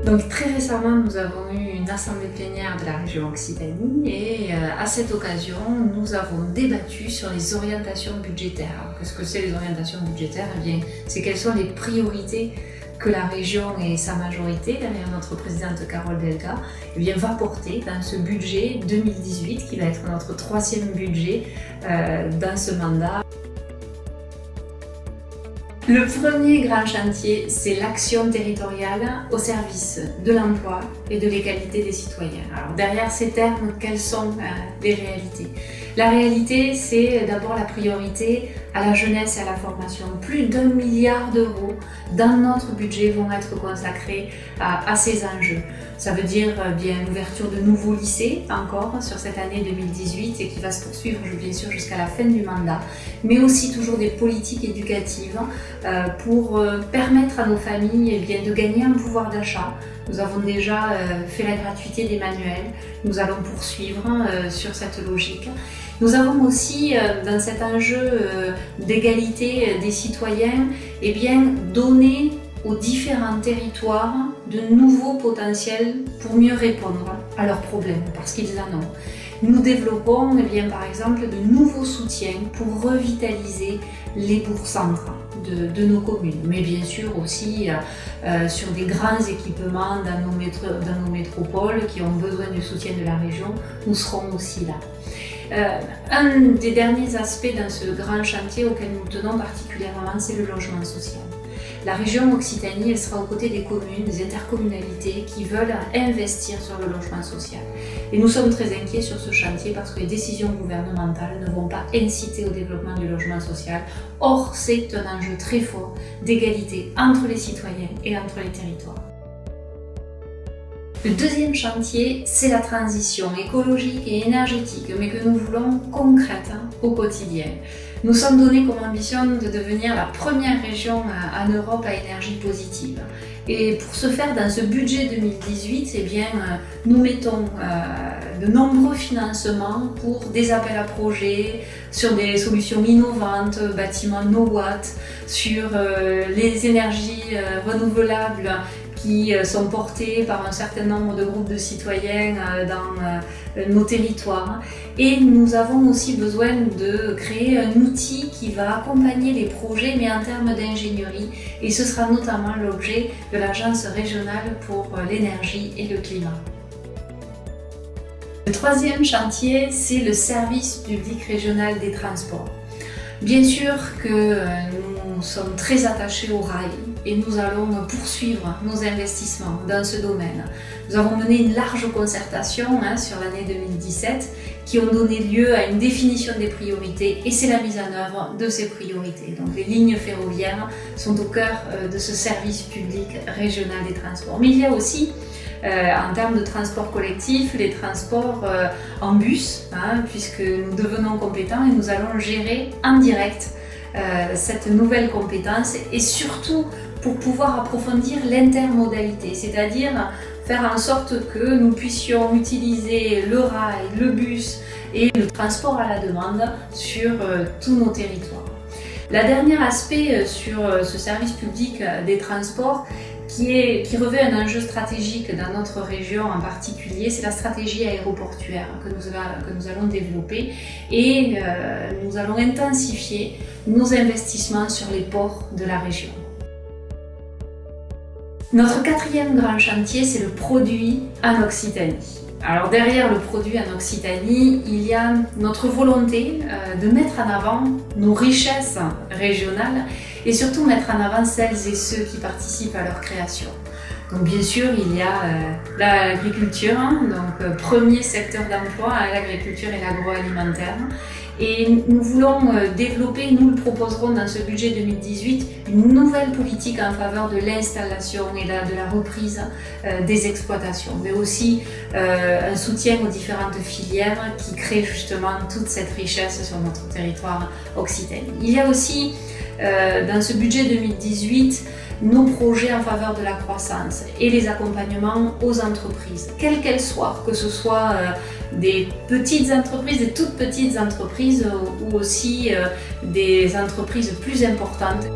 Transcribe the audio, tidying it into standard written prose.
Donc très récemment, nous avons eu une assemblée plénière de la région Occitanie et à cette occasion, nous avons débattu sur les orientations budgétaires. Alors, qu'est-ce que c'est les orientations budgétaires? Eh bien, c'est quelles sont les priorités que la région et sa majorité, derrière notre présidente Carole Delga, eh bien, va porter dans ce budget 2018 qui va être notre 3e budget dans ce mandat. Le premier grand chantier, c'est l'action territoriale au service de l'emploi et de l'égalité des citoyens. Alors derrière ces termes, quelles sont les réalités? La réalité, c'est d'abord la priorité à la jeunesse et à la formation. Plus d'1 milliard d'euros dans notre budget vont être consacrés à ces enjeux. Ça veut dire bien l'ouverture de nouveaux lycées encore sur cette année 2018 et qui va se poursuivre bien sûr jusqu'à la fin du mandat, mais aussi toujours des politiques éducatives pour permettre à nos familles bien, de gagner un pouvoir d'achat. Nous avons déjà fait la gratuité des manuels, nous allons poursuivre sur cette logique. Nous avons aussi, dans cet enjeu d'égalité des citoyens, eh bien, donné aux différents territoires de nouveaux potentiels pour mieux répondre à leurs problèmes, parce qu'ils en ont. Nous développons eh bien, par exemple de nouveaux soutiens pour revitaliser les bourgs-centres de nos communes, mais bien sûr aussi sur des grands équipements dans nos métropoles qui ont besoin du soutien de la région, nous serons aussi là. Un des derniers aspects dans ce grand chantier auquel nous tenons particulièrement, c'est le logement social. La région Occitanie, elle sera aux côtés des communes, des intercommunalités qui veulent investir sur le logement social. Et nous sommes très inquiets sur ce chantier parce que les décisions gouvernementales ne vont pas inciter au développement du logement social. Or, c'est un enjeu très fort d'égalité entre les citoyens et entre les territoires. Le deuxième chantier, c'est la transition écologique et énergétique, mais que nous voulons concrète au quotidien. Nous sommes donnés comme ambition de devenir la première région en Europe à énergie positive. Et pour ce faire, dans ce budget 2018, eh bien, nous mettons de nombreux financements pour des appels à projets, sur des solutions innovantes, bâtiments no watt, sur les énergies renouvelables qui sont portés par un certain nombre de groupes de citoyens dans nos territoires. Et nous avons aussi besoin de créer un outil qui va accompagner les projets, mais en termes d'ingénierie. Et ce sera notamment l'objet de l'Agence régionale pour l'énergie et le climat. Le troisième chantier, c'est le service public régional des transports. Bien sûr que nous sommes très attachés au rail et nous allons poursuivre nos investissements dans ce domaine. Nous avons mené une large concertation sur l'année 2017 qui ont donné lieu à une définition des priorités et c'est la mise en œuvre de ces priorités. Donc les lignes ferroviaires sont au cœur de ce service public régional des transports. Mais il y a aussi en termes de transport collectif, les transports en bus, puisque nous devenons compétents et nous allons gérer en direct cette nouvelle compétence et surtout pour pouvoir approfondir l'intermodalité, c'est-à-dire faire en sorte que nous puissions utiliser le rail, le bus et le transport à la demande sur tous nos territoires. Le dernier aspect sur ce service public des transports qui revêt un enjeu stratégique dans notre région en particulier, c'est la stratégie aéroportuaire que nous allons développer et nous allons intensifier nos investissements sur les ports de la région. Notre quatrième grand chantier, c'est le produit en Occitanie. Alors derrière le produit en Occitanie, il y a notre volonté de mettre en avant nos richesses régionales et surtout mettre en avant celles et ceux qui participent à leur création. Donc bien sûr, il y a l'agriculture, donc premier secteur d'emploi, l'agriculture et l'agroalimentaire. Et nous voulons développer, nous le proposerons dans ce budget 2018, une nouvelle politique en faveur de l'installation et de la reprise des exploitations, mais aussi un soutien aux différentes filières qui créent justement toute cette richesse sur notre territoire occitan. Il y a aussi dans ce budget 2018 nos projets en faveur de la croissance et les accompagnements aux entreprises, quelles qu'elles soient, que ce soit des petites entreprises, des toutes petites entreprises ou aussi des entreprises plus importantes.